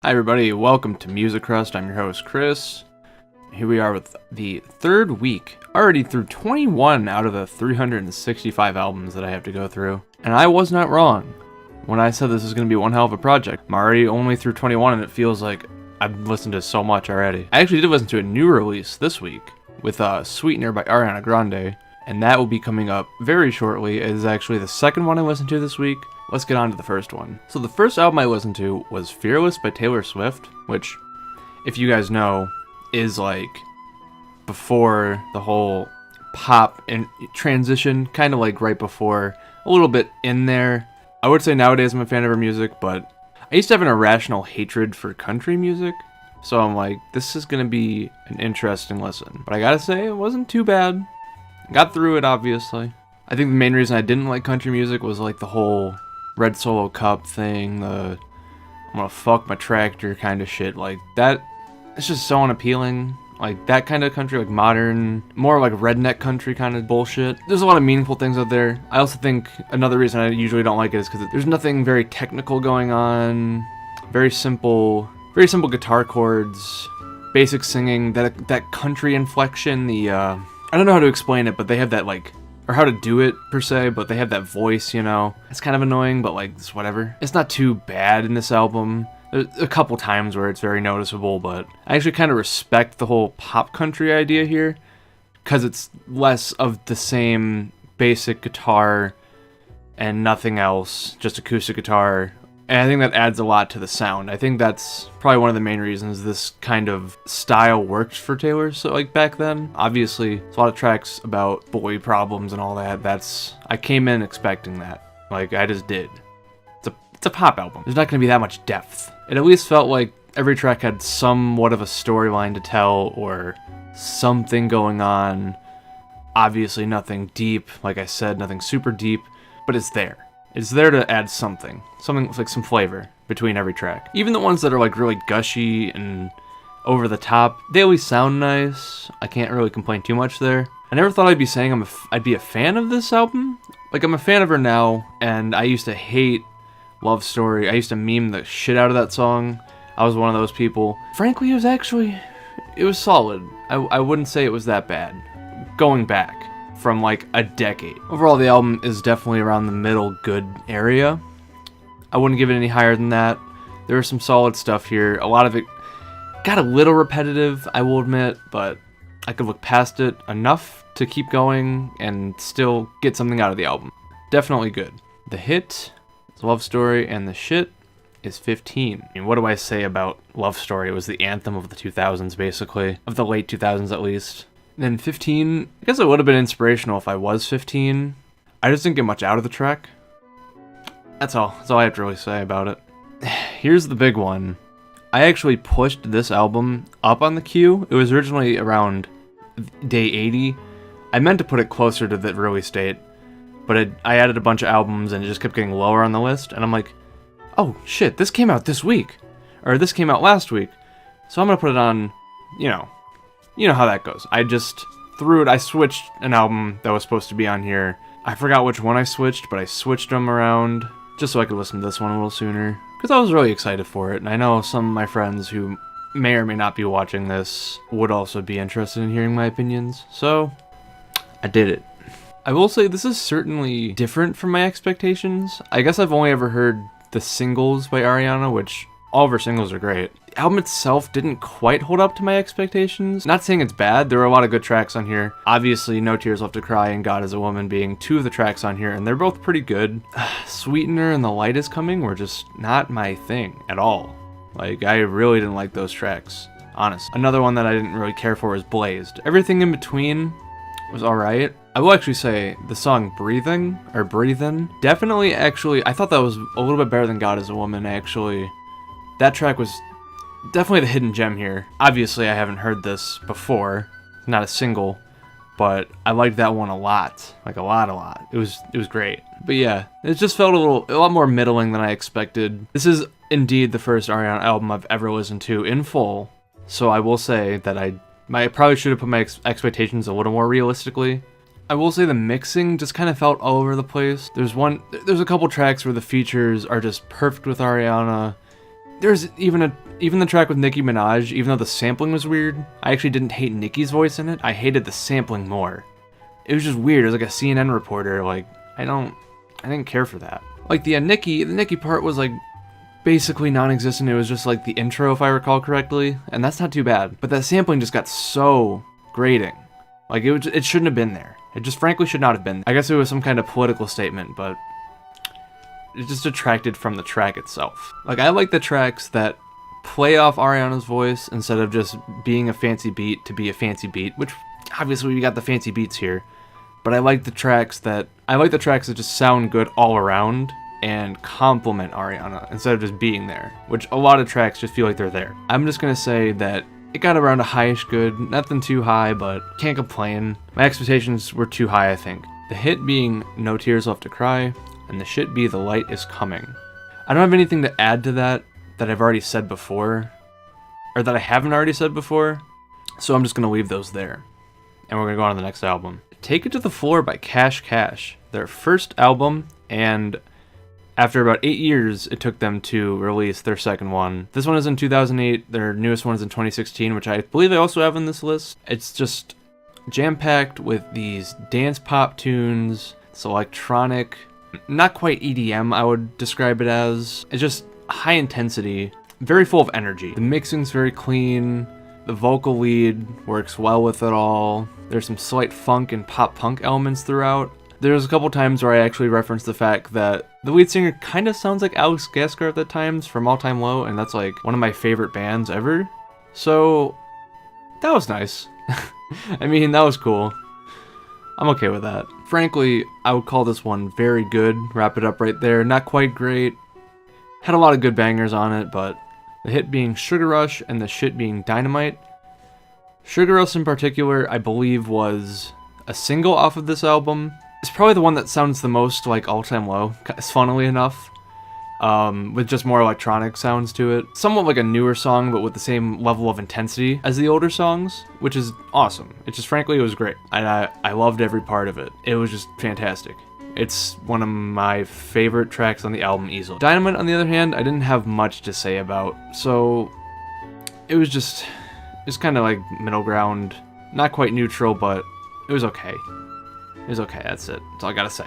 Hi everybody, welcome to MusiCrust. I'm your host Chris. Here we are with the third week, already through 21 out of the 365 albums that I have to go through. And I was not wrong when I said this is going to be one hell of a project. I'm already only through 21 and it feels like I've listened to so much already. I actually did listen to a new release this week with Sweetener by Ariana Grande, and that will be coming up very shortly. It is actually the second one I listened to this week. Let's get on to the first one. So the first album I listened to was Fearless by Taylor Swift, which, if you guys know, is like before the whole pop and transition, kind of like right before, a little bit in there. I would say nowadays I'm a fan of her music, but I used to have an irrational hatred for country music, so I'm like, this is gonna be an interesting listen. But I gotta say, it wasn't too bad. Got through it, obviously. I think the main reason I didn't like country music was like the whole Red Solo Cup thing, the I'm gonna fuck my tractor kind of shit. Like that, it's just so unappealing. Like that kind of country, like modern, more like redneck country kind of bullshit. There's a lot of meaningful things out there. I also think another reason I usually don't like it is because there's nothing very technical going on. Very simple guitar chords, basic singing, that country inflection, the I don't know how to explain it, but they have that like, or how to do it per se, but they have that voice, you know. It's kind of annoying, but like, it's whatever. It's not too bad in this album. There's a couple times where it's very noticeable, but I actually kind of respect the whole pop country idea here, because it's less of the same basic guitar and nothing else, just acoustic guitar. And I think that adds a lot to the sound. I think that's probably one of the main reasons this kind of style worked for Taylor. So like back then, obviously, there's a lot of tracks about boy problems and all that. I came in expecting that. Like I just did. It's a pop album. There's not going to be that much depth. It at least felt like every track had somewhat of a storyline to tell or something going on. Obviously nothing deep. Like I said, nothing super deep, but it's there. It's there to add something like some flavor between every track. Even the ones that are like really gushy and over the top, they always sound nice. I can't really complain too much there. I never thought I'd be saying I'd be a fan of this album. Like I'm a fan of her now, and I used to hate Love Story. I used to meme the shit out of that song. I was one of those people. Frankly, it was solid. I wouldn't say it was that bad. Going back from like a decade. Overall, the album is definitely around the middle good area. I wouldn't give it any higher than that. There was some solid stuff here. A lot of it got a little repetitive, I will admit, but I could look past it enough to keep going and still get something out of the album. Definitely good. The hit is Love Story, and the shit is 15. I mean, what do I say about Love Story? It was the anthem of the 2000s, basically. Of the late 2000s, at least. Then 15, I guess it would have been inspirational if I was 15. I just didn't get much out of the track. That's all I have to really say about it. Here's the big one. I actually pushed this album up on the queue. It was originally around day 80. I meant to put it closer to the release date, but I added a bunch of albums and it just kept getting lower on the list. And I'm like, oh shit, this came out this week. Or this came out last week. So I'm gonna put it on, you know how that goes. I just threw it. I switched an album that was supposed to be on here. I forgot which one I switched, but I switched them around just so I could listen to this one a little sooner. Because I was really excited for it, and I know some of my friends who may or may not be watching this would also be interested in hearing my opinions. So, I did it. I will say this is certainly different from my expectations. I guess I've only ever heard the singles by Ariana, which all of her singles are great. The album itself didn't quite hold up to my expectations. Not saying it's bad, there are a lot of good tracks on here. Obviously, No Tears Left to Cry and God is a Woman being two of the tracks on here, and they're both pretty good. Sweetener and The Light is Coming were just not my thing at all. Like, I really didn't like those tracks, honest. Another one that I didn't really care for was Blazed. Everything in between was alright. I will actually say the song Breathin', definitely actually, I thought that was a little bit better than God is a Woman, actually. That track was definitely the hidden gem here. Obviously, I haven't heard this before. It's not a single, but I liked that one a lot. Like a lot. It was great. But yeah, it just felt a lot more middling than I expected. This is indeed the first Ariana album I've ever listened to in full. So I will say that I probably should have put my expectations a little more realistically. I will say the mixing just kind of felt all over the place. There's a couple tracks where the features are just perfect with Ariana. There's even the track with Nicki Minaj, even though the sampling was weird, I actually didn't hate Nicki's voice in it. I hated the sampling more. It was just weird. It was like a CNN reporter. Like, I didn't care for that. Like the Nicki part was like basically non-existent. It was just like the intro, if I recall correctly, and that's not too bad. But that sampling just got so grating. Like it shouldn't have been there. It just frankly should not have been. I guess it was some kind of political statement, but it just detracted from the track itself. Like, I like the tracks that play off Ariana's voice instead of just being a fancy beat to be a fancy beat, which obviously we got the fancy beats here. But I like the tracks that just sound good all around and complement Ariana instead of just being there, which a lot of tracks just feel like they're there. I'm just gonna say that it got around a high-ish good, nothing too high, but can't complain. My expectations were too high, I think. The hit being No Tears Left to Cry, and the shit be The Light Is Coming. I don't have anything to add to that I've already said before, or that I haven't already said before, so I'm just gonna leave those there. And we're gonna go on to the next album. Take It to the Floor by Cash Cash, their first album, and after about 8 years, it took them to release their second one. This one is in 2008, their newest one is in 2016, which I believe I also have on this list. It's just jam-packed with these dance pop tunes, it's electronic, not quite EDM, I would describe it as. It's just high intensity, very full of energy. The mixing's very clean, the vocal lead works well with it all. There's some slight funk and pop punk elements throughout. There's a couple times where I actually referenced the fact that the lead singer kind of sounds like Alex Gaskar at times from All Time Low, and that's like one of my favorite bands ever. So that was nice. I mean, that was cool. I'm okay with that. Frankly, I would call this one very good. Wrap it up right there. Not quite great. Had a lot of good bangers on it, but the hit being Sugar Rush and the shit being Dynamite. Sugar Rush in particular, I believe, was a single off of this album. It's probably the one that sounds the most like All Time Low, funnily enough. With just more electronic sounds to it. Somewhat like a newer song, but with the same level of intensity as the older songs, which is awesome. It just, frankly, it was great. And I loved every part of it. It was just fantastic. It's one of my favorite tracks on the album easily. Dynamite, on the other hand, I didn't have much to say about, so it's kind of like middle ground. Not quite neutral, but it was okay. It was okay, that's it. That's all I gotta say.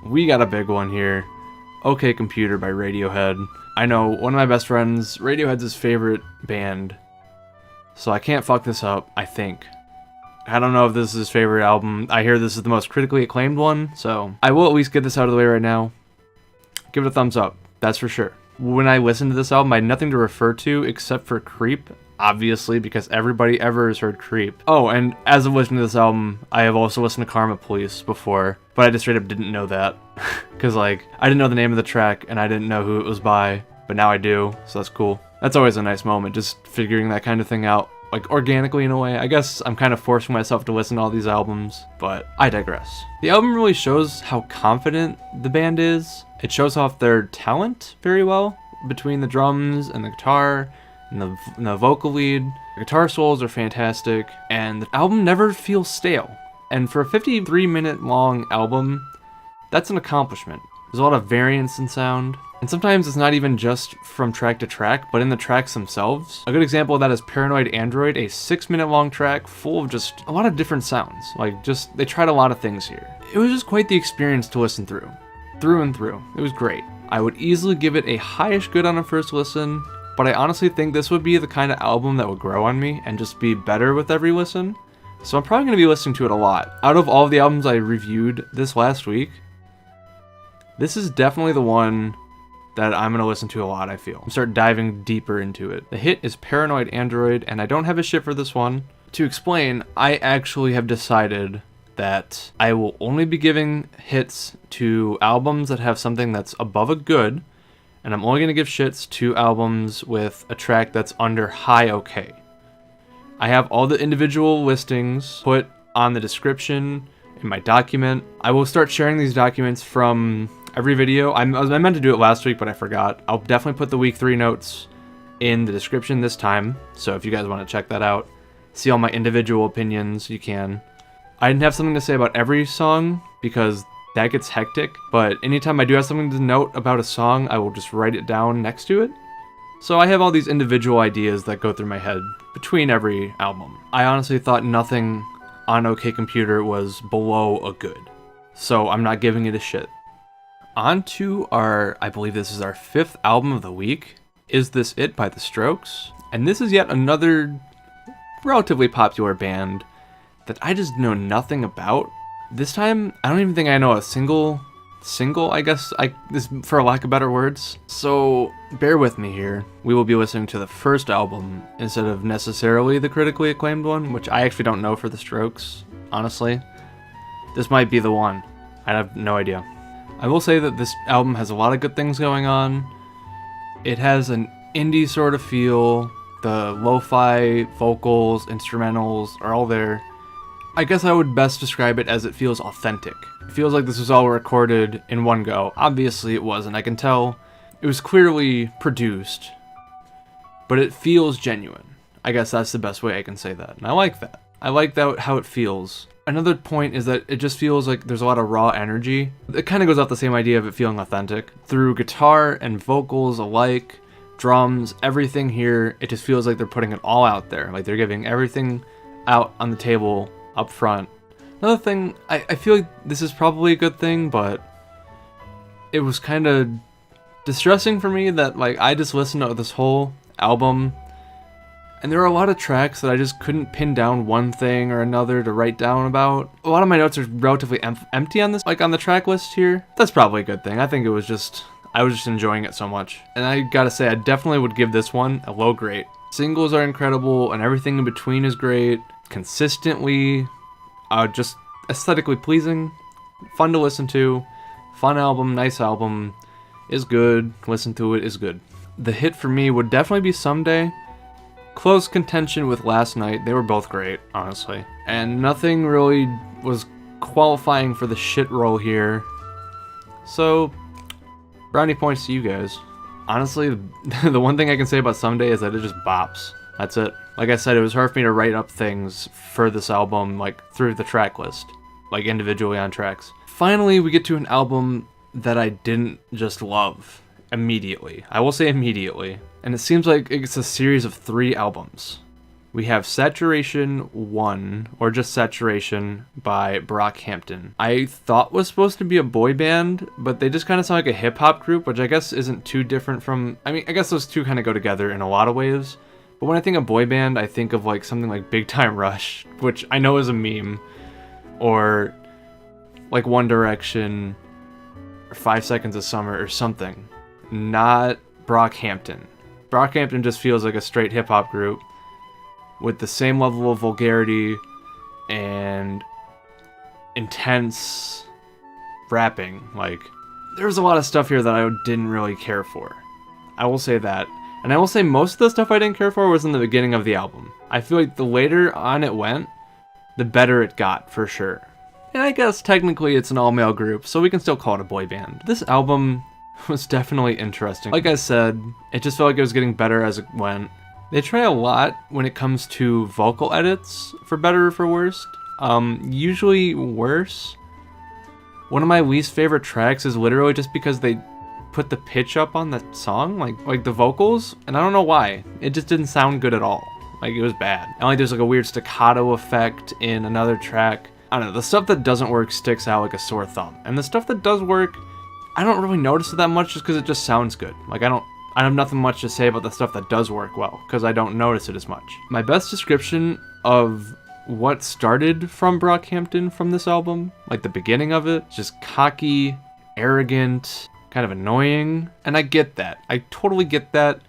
We got a big one here. OK Computer by Radiohead. I know, one of my best friends, Radiohead's his favorite band, so I can't fuck this up, I think. I don't know if this is his favorite album. I hear this is the most critically acclaimed one, so I will at least get this out of the way right now. Give it a thumbs up, that's for sure. When I listened to this album, I had nothing to refer to except for Creep, obviously, because everybody ever has heard Creep. Oh, and as of listening to this album, I have also listened to Karma Police before, but I just straight up didn't know that. Because, like, I didn't know the name of the track, and I didn't know who it was by, but now I do, so that's cool. That's always a nice moment, just figuring that kind of thing out, like, organically in a way. I guess I'm kind of forcing myself to listen to all these albums, but I digress. The album really shows how confident the band is. It shows off their talent very well, between the drums and the guitar, and the vocal lead. The guitar solos are fantastic, and the album never feels stale. And for a 53-minute long album, that's an accomplishment. There's a lot of variance in sound, and sometimes it's not even just from track to track, but in the tracks themselves. A good example of that is Paranoid Android, a 6-minute long track full of just a lot of different sounds. Like, just, they tried a lot of things here. It was just quite the experience to listen through and through. It was great. I would easily give it a high-ish good on a first listen, but I honestly think this would be the kind of album that would grow on me and just be better with every listen. So I'm probably going to be listening to it a lot. Out of all of the albums I reviewed this last week, this is definitely the one that I'm going to listen to a lot, I feel. I'm start diving deeper into it. The hit is Paranoid Android, and I don't have a shit for this one. To explain, I actually have decided that I will only be giving hits to albums that have something that's above a good, and I'm only going to give shits to albums with a track that's under high okay. I have all the individual listings put on the description in my document. I will start sharing these documents from every video. I meant to do it last week, but I forgot. I'll definitely put the week 3 notes in the description this time, so if you guys want to check that out, see all my individual opinions, you can. I didn't have something to say about every song, because that gets hectic, but anytime I do have something to note about a song, I will just write it down next to it. So I have all these individual ideas that go through my head between every album. I honestly thought nothing on OK Computer was below a good, so I'm not giving it a shit. On to our, I believe this is our 5th album of the week, Is This It by The Strokes. And this is yet another relatively popular band that I just know nothing about. This time, I don't even think I know a single, I guess, this for lack of better words. So bear with me here. We will be listening to the first album instead of necessarily the critically acclaimed one, which I actually don't know for The Strokes, honestly. This might be the one. I have no idea. I will say that this album has a lot of good things going on. It has an indie sort of feel. The lo-fi vocals, instrumentals are all there. I guess I would best describe it as it feels authentic. It feels like this was all recorded in one go. Obviously it wasn't. I can tell it was clearly produced, but it feels genuine. I guess that's the best way I can say that. And I like that. I like that how it feels. Another point is that it just feels like there's a lot of raw energy. It kind of goes off the same idea of it feeling authentic. Through guitar and vocals alike, drums, everything here, it just feels like they're putting it all out there. Like they're giving everything out on the table up front. Another thing, I feel like this is probably a good thing, but it was kind of distressing for me that like I just listened to this whole album and there are a lot of tracks that I just couldn't pin down one thing or another to write down about. A lot of my notes are relatively empty on this, like on the track list here. That's probably a good thing. I think I was just enjoying it so much. And I gotta say, I definitely would give this one a low grade. Singles are incredible and everything in between is great. Consistently, just aesthetically pleasing, fun to listen to, fun album, nice album, is good, listen to it, is good. The hit for me would definitely be Someday. Close contention with Last Night, they were both great, honestly. And nothing really was qualifying for the shit roll here. So, brownie points to you guys. Honestly, the one thing I can say about Someday is that it just bops. That's it. Like I said, it was hard for me to write up things for this album, like through the track list, like individually on tracks. Finally, we get to an album that I didn't just love immediately. I will say immediately. And it seems like it's a series of 3 albums. We have Saturation 1, or just Saturation, by Brockhampton. I thought was supposed to be a boy band, but they just kind of sound like a hip-hop group, which I guess isn't too different from... I mean, I guess those two kind of go together in a lot of ways. But when I think of boy band, I think of like something like Big Time Rush, which I know is a meme, or like One Direction, or 5 Seconds of Summer, or something. Not Brockhampton. Brockhampton just feels like a straight hip-hop group with the same level of vulgarity and intense rapping. Like, there's a lot of stuff here that I didn't really care for. I will say that. And I will say most of the stuff I didn't care for was in the beginning of the album. I feel like the later on it went, the better it got, for sure. And I guess technically it's an all-male group, so we can still call it a boy band. This album was definitely interesting. Like I said, it just felt like it was getting better as it went. They try a lot when it comes to vocal edits, for better or for worse. Usually worse. One of my least favorite tracks is literally just because they put the pitch up on the song, like the vocals, and I don't know why. It just didn't sound good at all. Like, it was bad. And like there's like a weird staccato effect in another track. I don't know, the stuff that doesn't work sticks out like a sore thumb. And the stuff that does work, I don't really notice it that much just because it just sounds good. Like, I have nothing much to say about the stuff that does work well, because I don't notice it as much. My best description of what started from Brockhampton from this album, like the beginning of it, just cocky, arrogant, kind of annoying. And I get that. I totally get that.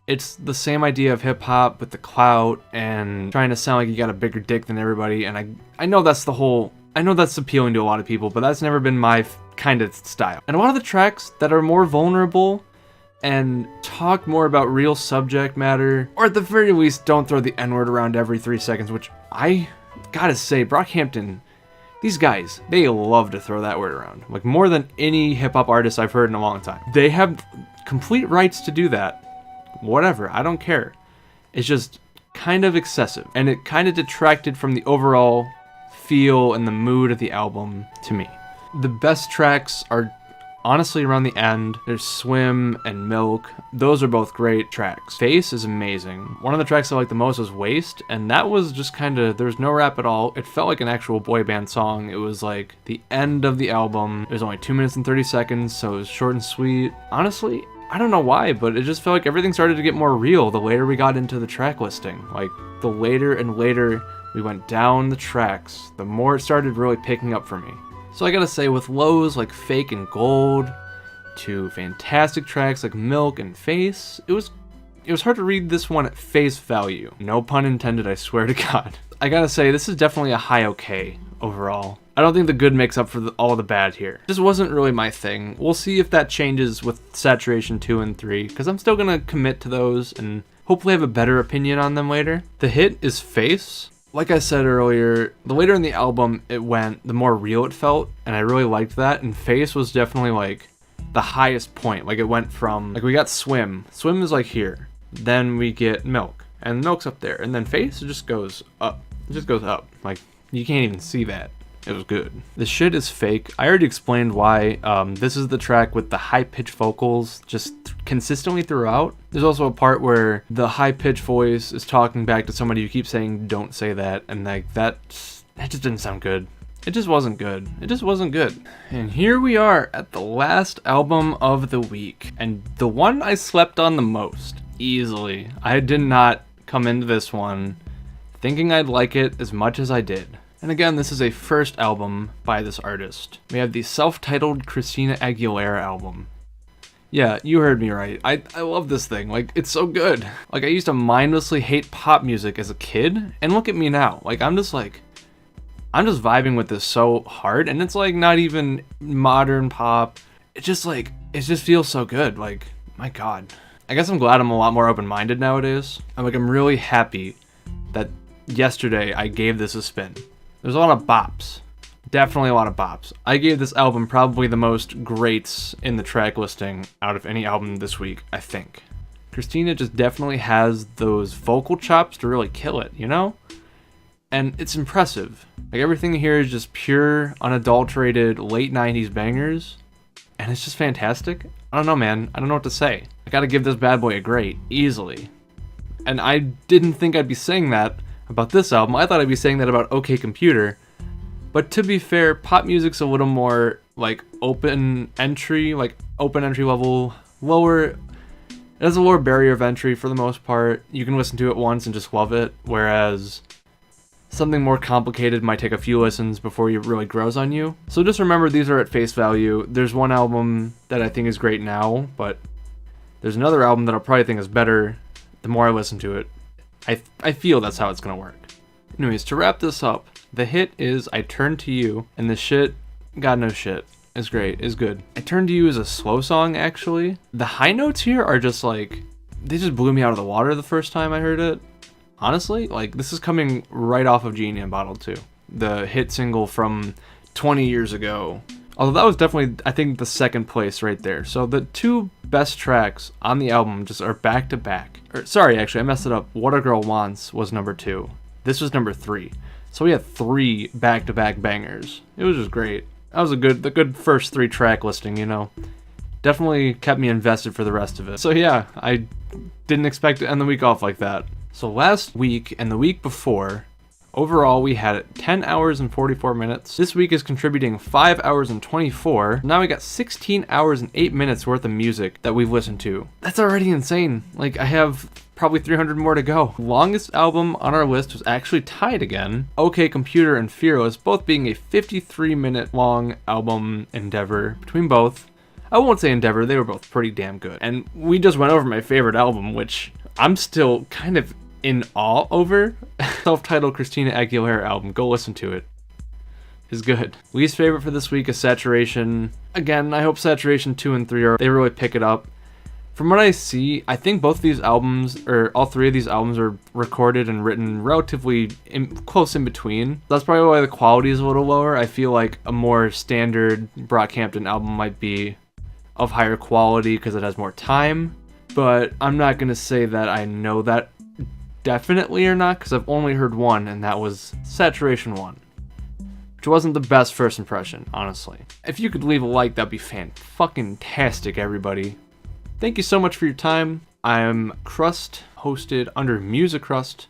It's the same idea of hip-hop with the clout and trying to sound like you got a bigger dick than everybody. And I know that's I know that's appealing to a lot of people, but that's never been my kind of style. And a lot of the tracks that are more vulnerable and talk more about real subject matter, or at the very least don't throw the N-word around every 3 seconds, which I gotta say, Brockhampton, these guys, they love to throw that word around. Like, more than any hip-hop artist I've heard in a long time. They have complete rights to do that. Whatever, I don't care. It's just kind of excessive, and it kind of detracted from the overall feel and the mood of the album to me. The best tracks are honestly, around the end, there's Swim and Milk. Those are both great tracks. Face is amazing. One of the tracks I like the most was Waste, and that was just kind of, there was no rap at all. It felt like an actual boy band song. It was like the end of the album. It was only 2 minutes and 30 seconds, so it was short and sweet. Honestly, I don't know why, but it just felt like everything started to get more real the later we got into the track listing. Like, the later and later we went down the tracks, the more it started really picking up for me. So I gotta say, with lows like Fake and Gold, to fantastic tracks like Milk and Face, it was hard to read this one at face value. No pun intended, I swear to God. I gotta say, this is definitely a high okay overall. I don't think the good makes up for all the bad here. This wasn't really my thing. We'll see if that changes with Saturation 2 and 3, because I'm still gonna commit to those and hopefully have a better opinion on them later. The hit is Face. Like I said earlier, the later in the album it went, the more real it felt, and I really liked that, and Face was definitely like the highest point. Like, it went from, like, we got Swim. Swim is like here. Then we get Milk, and Milk's up there, and then Face just goes up. It just goes up. Like, you can't even see that. It was good. The shit is Fake. I already explained why. This is the track with the high-pitched vocals just consistently throughout. There's also a part where the high-pitched voice is talking back to somebody who keeps saying, don't say that, and like that just didn't sound good. It just wasn't good. It just wasn't good. And here we are at the last album of the week, and the one I slept on the most, easily. I did not come into this one thinking I'd like it as much as I did. And again, this is a first album by this artist. We have the self-titled Christina Aguilera album. Yeah, you heard me right. I love this thing. Like, it's so good. Like, I used to mindlessly hate pop music as a kid, and look at me now. Like, I'm just vibing with this so hard, and it's like not even modern pop. It just feels so good. Like, my God. I guess I'm glad I'm a lot more open-minded nowadays. I'm really happy that yesterday I gave this a spin. There's a lot of bops. Definitely a lot of bops. I gave this album probably the most greats in the track listing out of any album this week, I think. Christina just definitely has those vocal chops to really kill it, you know? And it's impressive. Like, everything here is just pure, unadulterated, late 90s bangers. And it's just fantastic. I don't know, man. I don't know what to say. I gotta give this bad boy a great, easily. And I didn't think I'd be saying that about this album. I thought I'd be saying that about OK Computer. But to be fair, pop music's a little more, like, open entry level, lower. It has a lower barrier of entry for the most part. You can listen to it once and just love it, whereas something more complicated might take a few listens before it really grows on you. So just remember, these are at face value. There's one album that I think is great now, but there's another album that I'll probably think is better the more I listen to it. I feel that's how it's gonna work. Anyways, to wrap this up, the hit is I Turn to You, and the shit, God no shit, is great, is good. I Turn to You is a slow song, actually. The high notes here are just like, they just blew me out of the water the first time I heard it. Honestly, like, this is coming right off of Genie and Bottle 2, the hit single from 20 years ago. Although that was definitely, I think, the second place right there. So the two best tracks on the album just are back to back. Sorry, actually, I messed it up. What a Girl Wants was number 2. This was number 3. So we had 3 back-to-back bangers. It was just great. That was the good first 3 track listing, you know. Definitely kept me invested for the rest of it. So yeah, I didn't expect to end the week off like that. So last week and the week before, overall we had 10 hours and 44 minutes. This week is contributing 5 hours and 24. Now we got 16 hours and 8 minutes worth of music that we've listened to. That's already insane. Like, I have probably 300 more to go. Longest album on our list was actually tied again. OK Computer and Fearless, both being a 53-minute long album endeavor between both. I won't say endeavor, they were both pretty damn good. And we just went over my favorite album, which I'm still kind of in awe over. Self-titled Christina Aguilera album. Go listen to it. It's good. Least favorite for this week is Saturation. Again, I hope Saturation 2 and 3 they really pick it up. From what I see, I think both of these albums, or all 3 of these albums, are recorded and written relatively close in between. That's probably why the quality is a little lower. I feel like a more standard Brockhampton album might be of higher quality because it has more time. But I'm not going to say that I know that definitely or not, because I've only heard one, and that was Saturation 1. which wasn't the best first impression, honestly. If you could leave a like, that'd be fan-fucking-tastic, everybody. Thank you so much for your time. I'm Crust, hosted under MusiCrust.